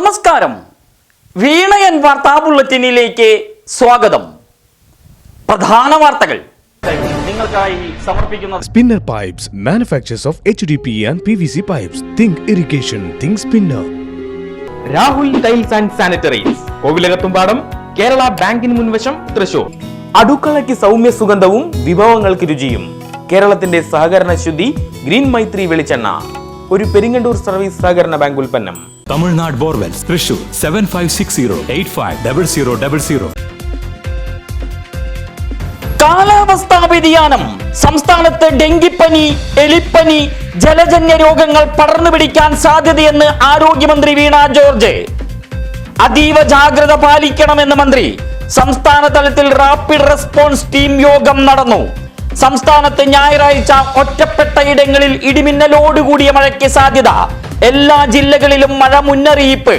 നമസ്കാരം. വീണയൻ വാർത്താ ബുള്ളറ്റിനിലേക്ക് സ്വാഗതം. പ്രധാന വാർത്തകൾ നിങ്ങൾക്കായി സമർപ്പിക്കുന്നത് Spinner Pipes, manufacturers of HDPE and PVC pipes. Think irrigation, think Spinner. Rahul tiles and sanitaries, Kovilakathumpadam, Kerala ബാങ്കിന് മുൻവശം, തൃശൂർ. അടുക്കളയ്ക്ക് സൗമ്യ സുഗന്ധവും വിഭവങ്ങൾക്ക് രുചിയും. കേരളത്തിന്റെ സഹകരണ ശുദ്ധി ഗ്രീൻ മൈത്രി വെളിച്ചെണ്ണ, ഒരു പെരിങ്ങണ്ടൂർ സർവീസ് സഹകരണ ബാങ്ക് ഉൽപ്പന്നം. തമിഴ്നാട് ബോർവെൽസ്, തൃശൂർ 7560850000. കാലാവസ്ഥാ വ്യതിയാനം. സംസ്ഥാനത്ത് ഡെങ്കിപ്പനി, എലിപ്പനി, ജലജന്യ രോഗങ്ങൾ പടർന്നു പിടിക്കാൻ സാധ്യതയെന്ന് ആരോഗ്യമന്ത്രി വീണ ജോർജ്. അതീവ ജാഗ്രത പാലിക്കണമെന്ന് മന്ത്രി. സംസ്ഥാന തലത്തിൽ റാപ്പിഡ് റെസ്പോൺസ് ടീം യോഗം നടന്നു. സംസ്ഥാനത്ത് ഞായറാഴ്ച ഒറ്റപ്പെട്ട ഇടങ്ങളിൽ ഇടിമിന്നലോടുകൂടിയ മഴയ്ക്ക് സാധ്യത. എല്ലാ ജില്ലകളിലും മഴ മുന്നറിയിപ്പ്.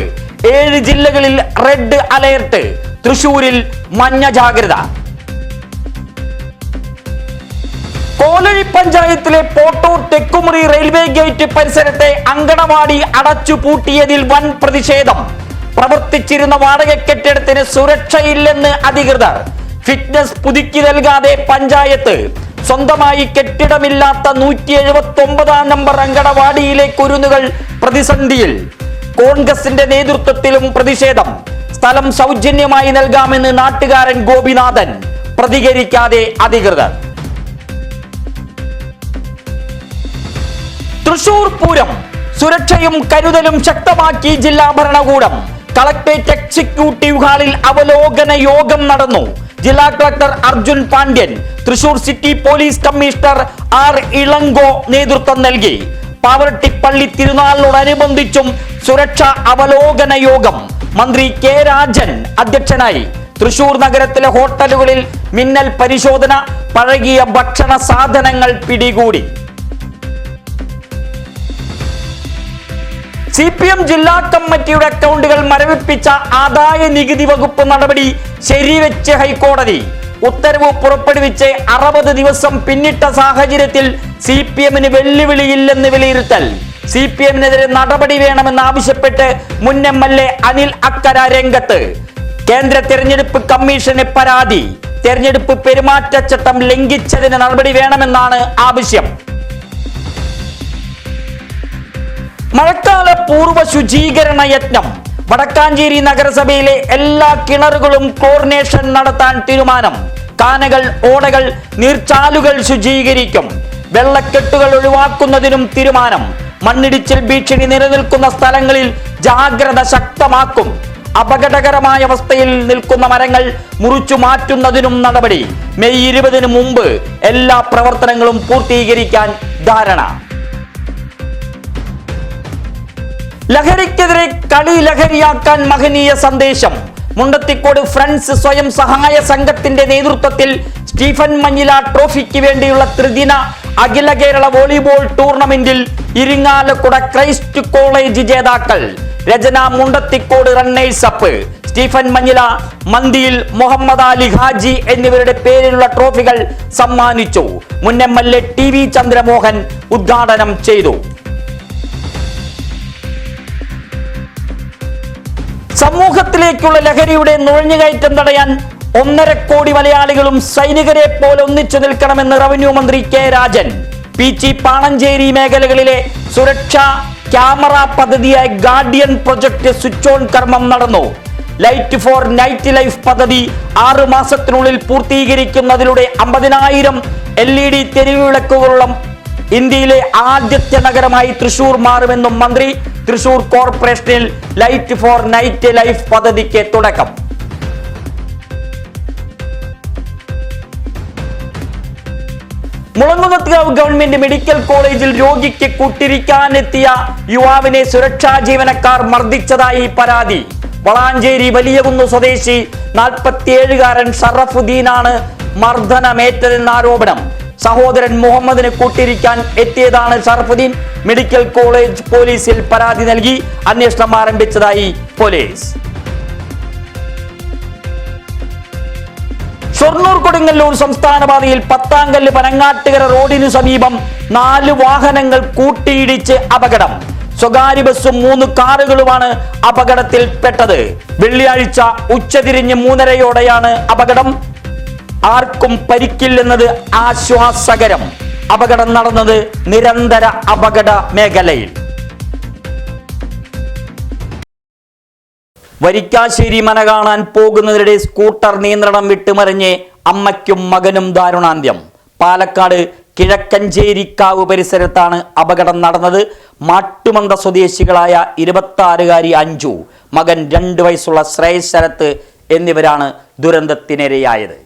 7 ജില്ലകളിൽ റെഡ് അലേർട്ട്. തൃശൂരിൽ മഞ്ഞ ജാഗ്രത. കോലഴി പഞ്ചായത്തിലെ പോട്ടൂർ തെക്കുമുറി റെയിൽവേ ഗേറ്റ് പരിസരത്തെ അങ്കണവാടി അടച്ചു പൂട്ടിയതിൽ വൻ പ്രതിഷേധം. പ്രവർത്തിച്ചിരുന്ന വാടക കെട്ടിടത്തിന് സുരക്ഷയില്ലെന്ന് അധികൃതർ. ഫിറ്റ്നസ് പുതുക്കി നൽകാതെ പഞ്ചായത്ത്. സ്വന്തമായി കെട്ടിടമില്ലാത്ത 179 നമ്പർ അങ്കണവാടിയിലെ കുരുന്നുകൾ പ്രതിസന്ധിയിൽ. കോൺഗ്രസിന്റെ നേതൃത്വത്തിലും പ്രതിഷേധം. സ്ഥലം സൗജന്യമായി നൽകാമെന്ന് നാട്ടുകാരൻ ഗോപിനാഥൻ. പ്രതികരിക്കാതെ അധികൃതർ. തൃശൂർ പൂരം. സുരക്ഷയും കരുതലും ശക്തമാക്കി ജില്ലാ ഭരണകൂടം. കളക്ടറേറ്റ് എക്സിക്യൂട്ടീവ് ഹാളിൽ അവലോകന യോഗം നടന്നു. ജില്ലാ collector Arjun Pandian, Thrissur city police commissioner R Ilango നേതൃത്വം നൽകി. പാവറട്ടിപ്പള്ളി തിരുനാളിനോടനുബന്ധിച്ചും സുരക്ഷാ അവലോകന യോഗം. മന്ത്രി കെ രാജൻ അധ്യക്ഷനായി. തൃശൂർ നഗരത്തിലെ ഹോട്ടലുകളിൽ മിന്നൽ പരിശോധന. പഴകിയ ഭക്ഷണ സാധനങ്ങൾ പിടികൂടി. CPM ജില്ലാ കമ്മിറ്റിയുടെ അക്കൗണ്ടുകൾ മരവിപ്പിച്ച ആദായ നികുതി വകുപ്പ് നടപടി ശരിവെച്ച് ഹൈക്കോടതി. ഉത്തരവ് പുറപ്പെടുവിച്ച് 60 ദിവസം പിന്നിട്ട സാഹചര്യത്തിൽ CPM-ന് വെല്ലുവിളിയില്ലെന്ന് വിലയിരുത്തൽ. CPM-നെതിരെ നടപടി വേണമെന്നാവശ്യപ്പെട്ട് മുൻ MLA അനിൽ അക്കര രംഗത്ത്. കേന്ദ്ര തെരഞ്ഞെടുപ്പ് കമ്മീഷന് പരാതി. തെരഞ്ഞെടുപ്പ് പെരുമാറ്റച്ചട്ടം ലംഘിച്ചതിന് നടപടി വേണമെന്നാണ് ആവശ്യം. മഴക്കാല പൂർവ്വ ശുചീകരണ യജ്ഞം. വടക്കാഞ്ചേരി നഗരസഭയിലെ എല്ലാ കിണറുകളും ക്ലോറിനേഷൻ നടത്താൻ തീരുമാനം. കാനകൾ, ഓടകൾ, നീർച്ചാലുകൾ ശുചീകരിക്കും. വെള്ളക്കെട്ടുകൾ ഒഴിവാക്കുന്നതിനും തീരുമാനം. മണ്ണിടിച്ചിൽ ഭീഷണി നിലനിൽക്കുന്ന സ്ഥലങ്ങളിൽ ജാഗ്രത ശക്തമാക്കും. അപകടകരമായ അവസ്ഥയിൽ നിൽക്കുന്ന മരങ്ങൾ മുറിച്ചു മാറ്റുന്നതിനും നടപടി. മെയ് 20-ന് മുമ്പ് എല്ലാ പ്രവർത്തനങ്ങളും പൂർത്തീകരിക്കാൻ ധാരണ. ലഹരിക്കെതിരെ കളി ലഹരിയാക്കാൻ മഹനീയ സന്ദേശം. മുണ്ടത്തിക്കോട് ഫ്രണ്ട്സ് സ്വയം സഹായ സംഘത്തിന്റെ നേതൃത്വത്തിൽ സ്റ്റീഫൻ മഞ്ഞില ട്രോഫിക്ക് വേണ്ടിയുള്ള ത്രിദിന അഖില കേരള വോളിബോൾ ടൂർണമെന്റിൽ ഇരിങ്ങാലക്കുട ക്രൈസ്റ്റ് കോളേജ് ജേതാക്കൾ. Rachana Mundathikode runners up. Stephen Manjila, മന്തിയിൽ മുഹമ്മദ് അലി ഹാജി എന്നിവരുടെ പേരിലുള്ള ട്രോഫികൾ സമ്മാനിച്ചു. മുൻ MLA TV ചന്ദ്രമോഹൻ ഉദ്ഘാടനം ചെയ്തു. സമൂഹത്തിലേക്കുള്ള ലഹരിയുടെ നുഴഞ്ഞുകയറ്റം തടയാൻ 1.5 കോടി മലയാളികളും സൈനികരെ പോലെ ഒന്നിച്ചു നിൽക്കണമെന്ന് റവന്യൂ മന്ത്രി കെ രാജൻ. പീച്ചി, പാണഞ്ചേരി മേഖലകളിലെ സുരക്ഷാ ക്യാമറ പദ്ധതിയായ ഗാർഡിയൻ പ്രൊജക്ട് സ്വിച്ച് ഓൺ കർമ്മം നടന്നു. ലൈറ്റ് ഫോർ നൈറ്റ് ലൈഫ് പദ്ധതി 6 മാസത്തിനുള്ളിൽ പൂർത്തീകരിക്കുന്നതിലൂടെ 50,000 LED തെരുവ് വിളക്കുകളുള്ള ഇന്ത്യയിലെ ആദ്യത്തെ നഗരമായി തൃശൂർ മാറുമെന്നും മന്ത്രി. തൃശൂർ കോർപ്പറേഷനിൽ ലൈറ്റ് ഫോർ നൈറ്റ് ലൈഫ് പദ്ധതിക്ക് തുടക്കം. മുളങ്കുന്നത്കാവ് ഗവൺമെന്റ് മെഡിക്കൽ കോളേജിൽ രോഗിക്ക് കൂട്ടിരിക്കാനെത്തിയ യുവാവിനെ സുരക്ഷാ ജീവനക്കാർ മർദ്ദിച്ചതായി പരാതി. വളാഞ്ചേരി വലിയകുന്ന് സ്വദേശി 47-കാരൻ ഷറഫുദ്ദീനാണ് മർദ്ദനമേറ്റതെന്ന ആരോപണം. സഹോദരൻ മുഹമ്മദിന് കൂട്ടിരിക്കാൻ എത്തിയതാണ് ഷറഫുദ്ദീൻ. മെഡിക്കൽ കോളേജ് പോലീസിൽ പരാതി നൽകി അന്വേഷണം ആരംഭിച്ചതായി പോലീസ്. ഷൊർണൂർ കൊടുങ്ങല്ലൂർ സംസ്ഥാന പാതയിൽ പത്താങ്കല്ല് പനങ്ങാട്ടുകര റോഡിനു സമീപം 4 വാഹനങ്ങൾ കൂട്ടിയിടിച്ച് അപകടം. സ്വകാര്യ ബസ്സും 3 കാറുകളുമാണ് അപകടത്തിൽപ്പെട്ടത്. വെള്ളിയാഴ്ച ഉച്ചതിരിഞ്ഞ് 3:30യോടെയാണ് അപകടം. ആർക്കും പരിക്കില്ലെന്നത് ആശ്വാസകരം. അപകടം നടന്നത് നിരന്തര അപകട മേഖലയിൽ. വരിക്കാശ്ശേരി മന കാണാൻ പോകുന്നതിനിടെ സ്കൂട്ടർ നിയന്ത്രണം വിട്ടുമറിഞ്ഞ് അമ്മയ്ക്കും മകനും ദാരുണാന്ത്യം. പാലക്കാട് കിഴക്കഞ്ചേരിക്കാവ് പരിസരത്താണ് അപകടം നടന്നത്. മാട്ടുമന്ത സ്വദേശികളായ 26-കാരി അഞ്ജു, മകൻ 2 വയസ്സുള്ള ശ്രേയസ് ശരത്ത് എന്നിവരാണ് ദുരന്തത്തിനിരയായത്.